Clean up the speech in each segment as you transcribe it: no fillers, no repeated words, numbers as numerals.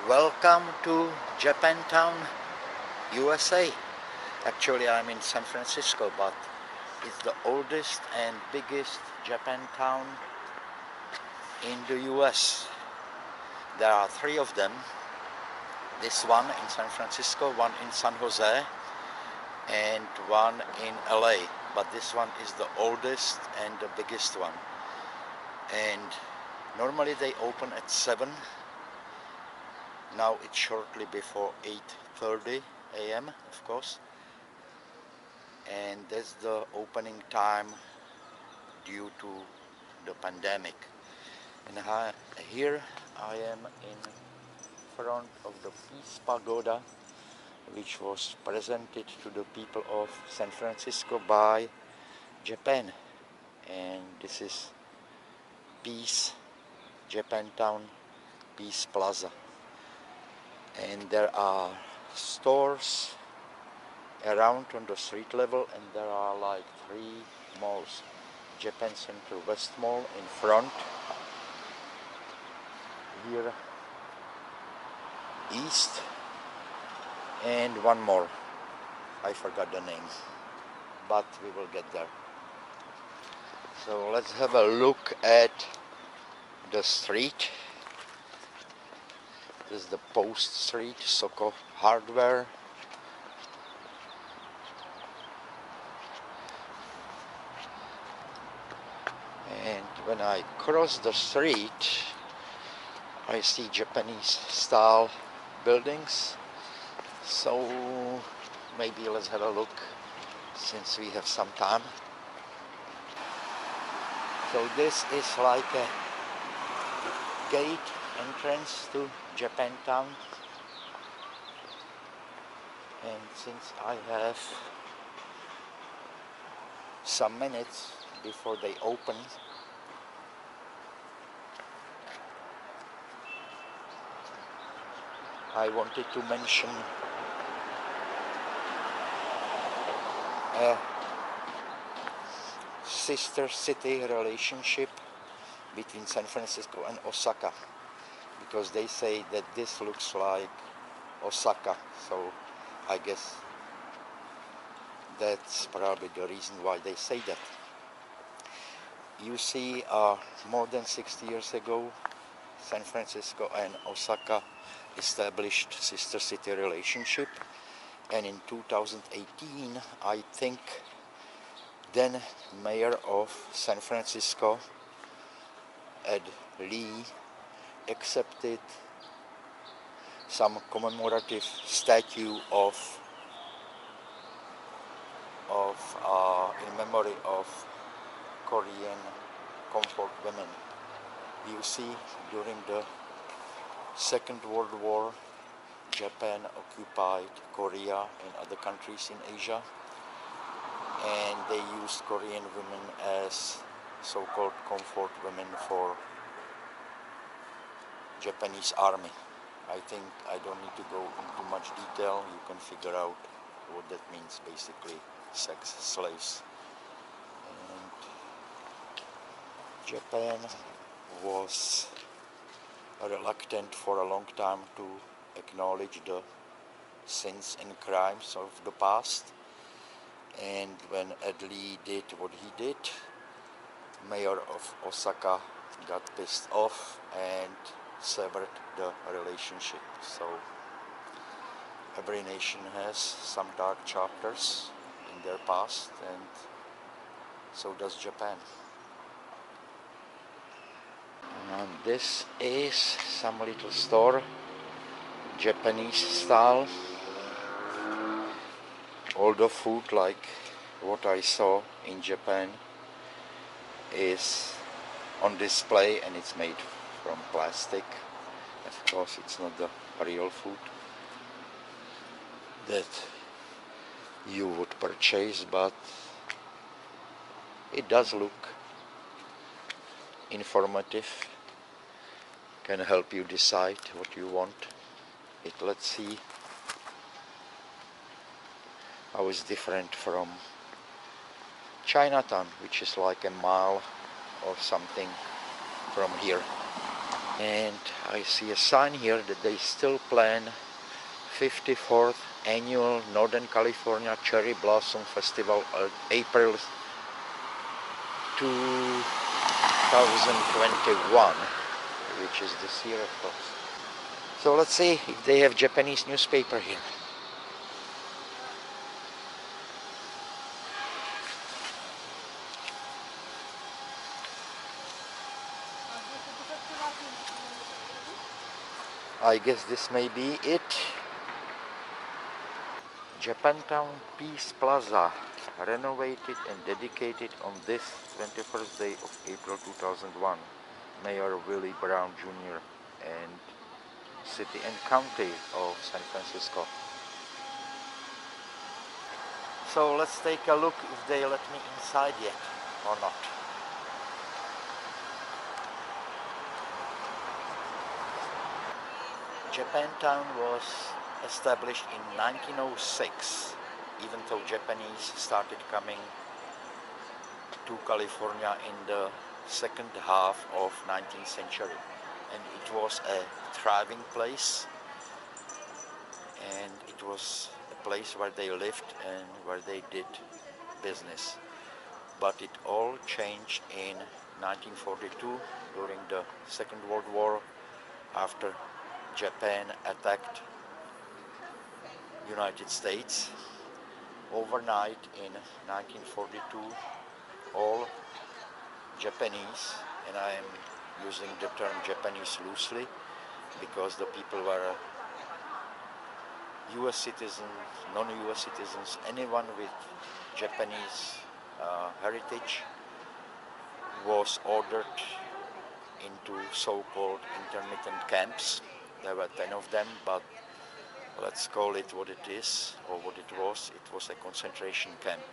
Welcome to Japantown, USA. Actually, I'm in San Francisco, but it's the oldest and biggest Japantown in the US. There are three of them. This one in San Francisco, one in San Jose, and one in LA. But this one is the oldest and the biggest one. And normally they open at 7. Now it's shortly before 8:30 a.m. of course, and that's the opening time due to the pandemic. And here I am in front of the Peace Pagoda, which was presented to the people of San Francisco by Japan. And this is Peace, Japantown, Peace Plaza. And there are stores around on the street level, and there are like 3 malls. Japan Center West Mall in front, here east, and one more. I forgot the name, but we will get there. So let's have a look at the street. This is the Post Street, Soko Hardware. And when I cross the street, I see Japanese style buildings. So maybe let's have a look since we have some time. So this is like a gate entrance to Japantown, and since I have some minutes before they open, I wanted to mention a sister city relationship between San Francisco and Osaka, because they say that this looks like Osaka, so I guess that's probably the reason why they say that. You see, more than 60 years ago, San Francisco and Osaka established sister city relationship, and in 2018, I think, then mayor of San Francisco, Ed Lee, accepted some commemorative statue in memory of Korean comfort women. You see, during the Second World War, Japan occupied Korea and other countries in Asia, and they used Korean women as so-called comfort women for Japanese army. I think I don't need to go into much detail. You can figure out what that means, basically sex slaves. And Japan was reluctant for a long time to acknowledge the sins and crimes of the past. And when Ed Lee did what he did, mayor of Osaka got pissed off and severed the relationship. So every nation has some dark chapters in their past, and so does Japan. And this is some little store, Japanese style. All the food, like what I saw in Japan, is on display, and it's made from plastic. Of course, it's not the real food that you would purchase, but it does look informative, can help you decide what you want. Let's see how it's different from Chinatown, which is like a mile or something from here. And I see a sign here that they still plan 54th annual Northern California Cherry Blossom Festival April 2021, which is this year, of course. So let's see if they have Japanese newspaper here. I guess this may be it. Japantown Peace Plaza, renovated and dedicated on this 21st day of April 2001. Mayor Willie Brown Jr. and City and County of San Francisco. So let's take a look if they let me inside yet or not. Japantown was established in 1906, even though Japanese started coming to California in the second half of 19th century. And it was a thriving place, and it was a place where they lived and where they did business. But it all changed in 1942 during the Second World War, after Japan attacked United States. Overnight in 1942, all Japanese, and I am using the term Japanese loosely because the people were U.S. citizens, non-U.S. citizens, anyone with Japanese heritage was ordered into so-called intermittent camps. There were 10 of them, but let's call it what it is, or what it was. It was a concentration camp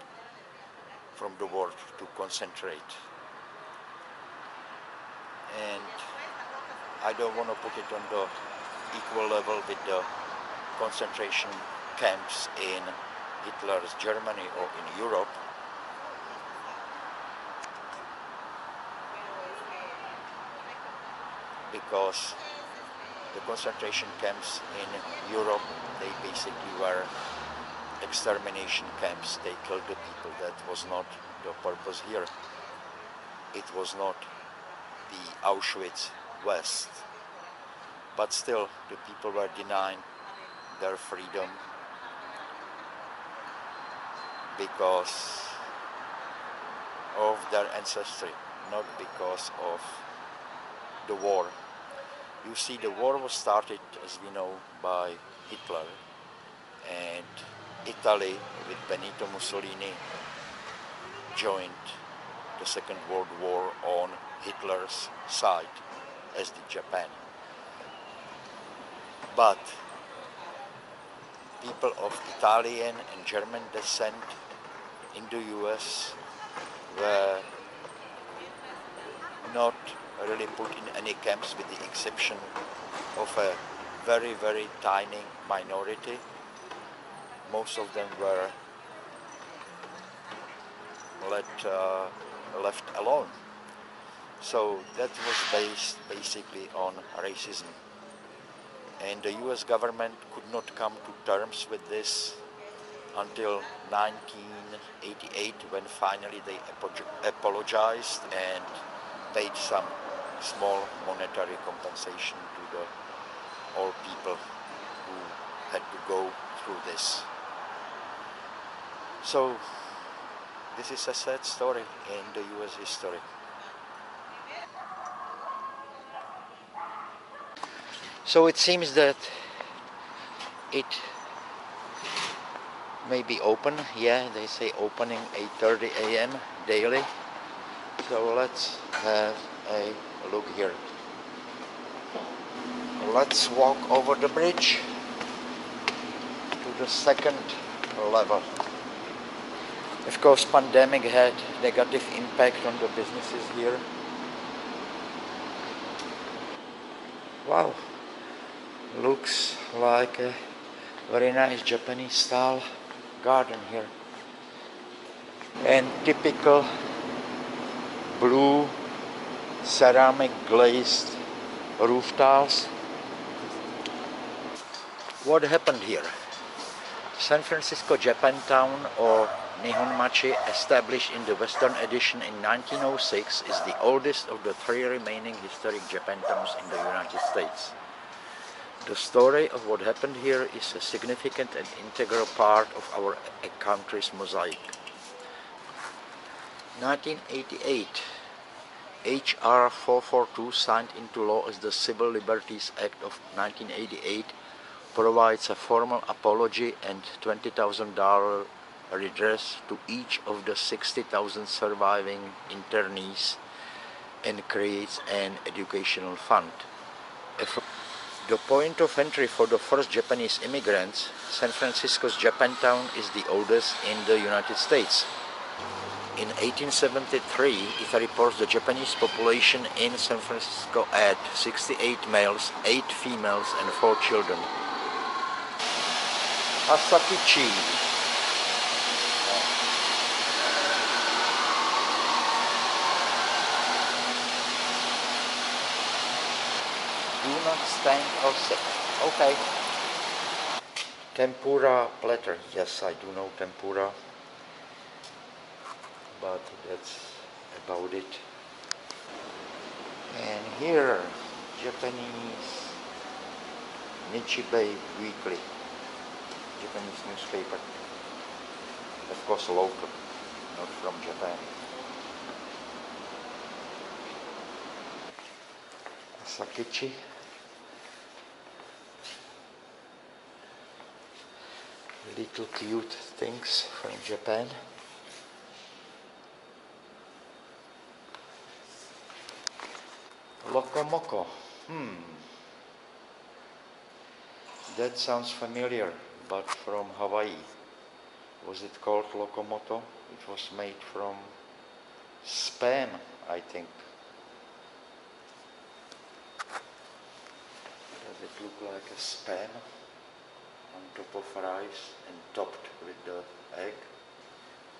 from the war to concentrate. And I don't want to put it on the equal level with the concentration camps in Hitler's Germany or in Europe. Because the concentration camps in Europe, they basically were extermination camps. They killed the people. That was not the purpose here. It was not the Auschwitz West. But still, the people were denied their freedom because of their ancestry, not because of the war. You see, the war was started, as we know, by Hitler, and Italy with Benito Mussolini joined the Second World War on Hitler's side, as did Japan. But people of Italian and German descent in the US were not really put in any camps, with the exception of a very, very tiny minority. Most of them were left alone. So that was based basically on racism. And the US government could not come to terms with this until 1988, when finally they apologized and paid some small monetary compensation to all people who had to go through this. So this is a sad story in the US history. So it seems that it may be open. Yeah, they say opening 8:30 a.m. daily. So let's have a look here. Let's walk over the bridge to the second level. Of course, pandemic had negative impact on the businesses here. Wow, looks like a very nice Japanese style garden here. And typical blue ceramic glazed roof tiles. What happened here? San Francisco Japantown, or Nihonmachi, established in the Western Addition in 1906, is the oldest of the three remaining historic Japantowns in the United States. The story of what happened here is a significant and integral part of our country's mosaic. 1988, H.R. 442, signed into law as the Civil Liberties Act of 1988, provides a formal apology and $20,000 redress to each of the 60,000 surviving internees and creates an educational fund. The point of entry for the first Japanese immigrants, San Francisco's Japantown is the oldest in the United States. In 1873, it reports the Japanese population in San Francisco at 68 males, 8 females, and 4 children. Asakichi. Do not stand or sit. Okay. Tempura platter. Yes, I do know tempura. But that's about it. And here, Japanese Nichibei Weekly. Japanese newspaper. Of course local, not from Japan. Sakichi. Little cute things from Japan. Lokomoko. That sounds familiar, but from Hawaii. Was it called Lokomoto? It was made from spam, I think. Does it look like a spam on top of rice and topped with the egg?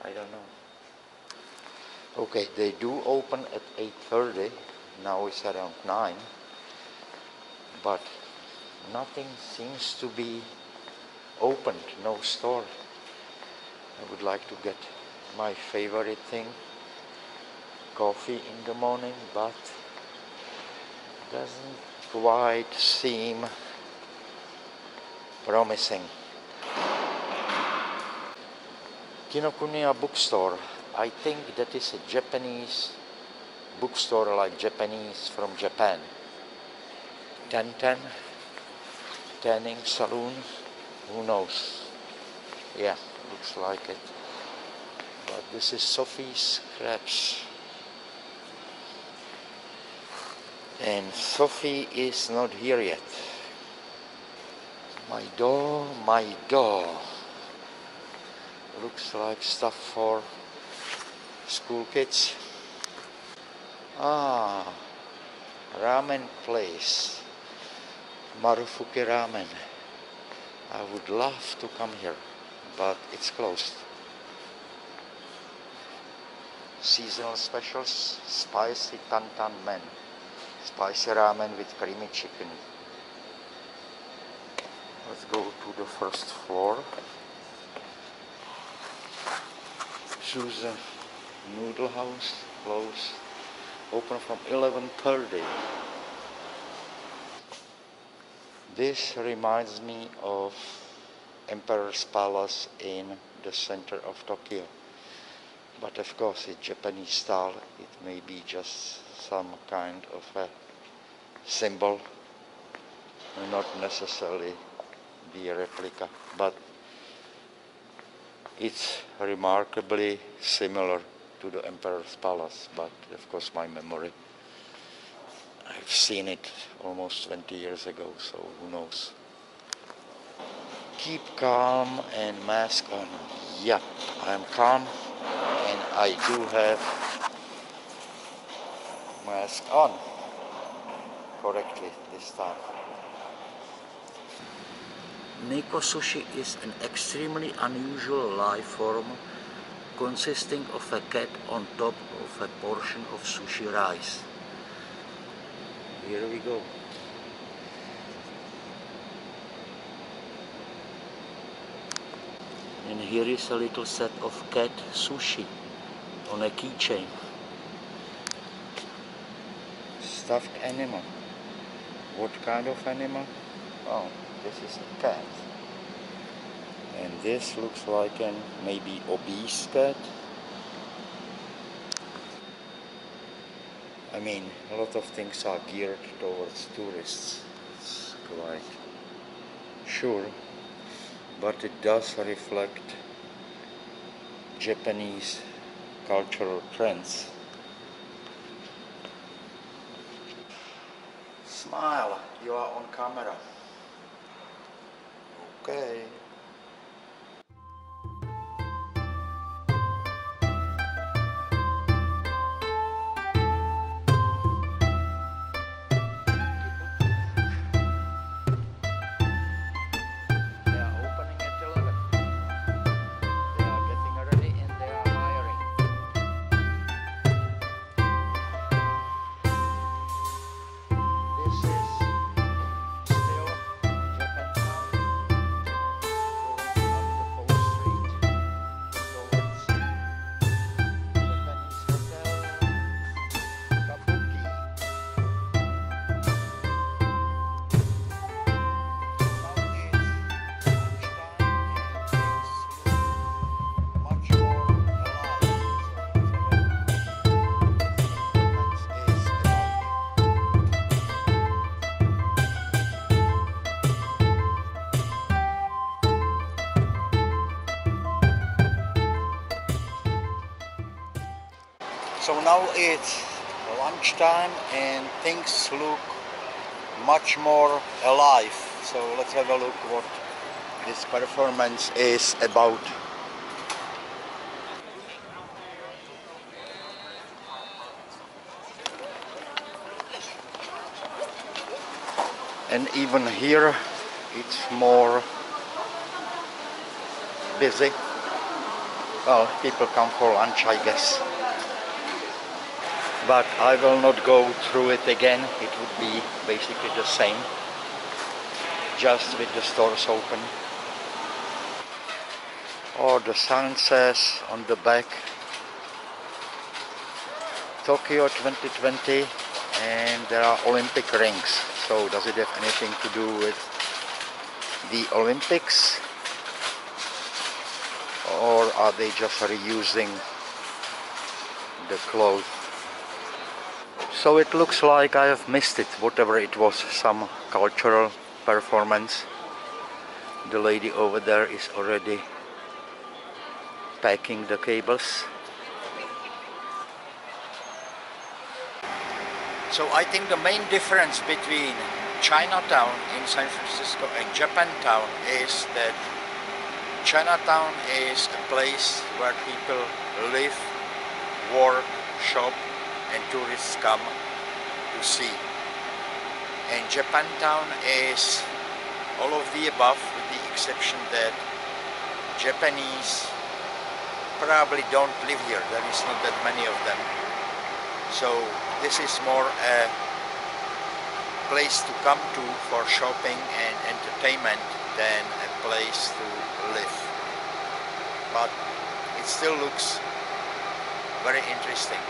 I don't know. Okay, they do open at 8:30. Now it's around 9. But nothing seems to be opened, no store. I would like to get my favorite thing, coffee in the morning, but doesn't quite seem promising. Kinokuniya bookstore. I think that is a Japanese bookstore, like Japanese from Japan. Ten, tanning salon, who knows? Yeah, looks like it. But this is Sophie's Crepes. And Sophie is not here yet. My door. Looks like stuff for school kids. Ramen place. Marufuku Ramen. I would love to come here, but it's closed. Seasonal specials, spicy tanànan'ny, spicy ramen with creamy chicken. Let's go to the first floor. Choose a noodle house, closed. Open from 11:30. This reminds me of Emperor's Palace in the center of Tokyo. But of course it's Japanese style. It may be just some kind of a symbol, not necessarily be a replica, but it's remarkably similar to the Emperor's Palace, but of course my memory. I've seen it almost 20 years ago, so who knows. Keep calm and mask on. Yep, I'm calm and I do have mask on correctly this time. Neko sushi is an extremely unusual life form consisting of a cat on top of a portion of sushi rice. Here we go. And here is a little set of cat sushi on a keychain. Stuffed animal. What kind of animal? Oh, this is a cat. And this looks like an maybe obese cat. I mean, a lot of things are geared towards tourists. It's quite sure. But it does reflect Japanese cultural trends. Smile, you are on camera. Okay. They are opening at 11. They are getting ready and they are hiring. This is still Japantown, going up the Pole Street towards Japanese Hotel, Kabuki. Now it's lunchtime and things look much more alive. So now it's lunchtime and things look much more alive. So let's have a look what this performance is about. And even here it's more busy. Well, people come for lunch, I guess. But I will not go through it again. It would be basically the same, just with the stores open. Oh, the sign says on the back Tokyo 2020, and there are Olympic rings. So does it have anything to do with the Olympics, or are they just reusing the clothes? So it looks like I have missed it, whatever it was, some cultural performance. The lady over there is already packing the cables. So I think the main difference between Chinatown in San Francisco and Japantown is that Chinatown is a place where people live, work, shop, and tourists come to see. And Japantown is all of the above, with the exception that Japanese probably don't live here. There is not that many of them. So this is more a place to come to for shopping and entertainment than a place to live. But it still looks very interesting.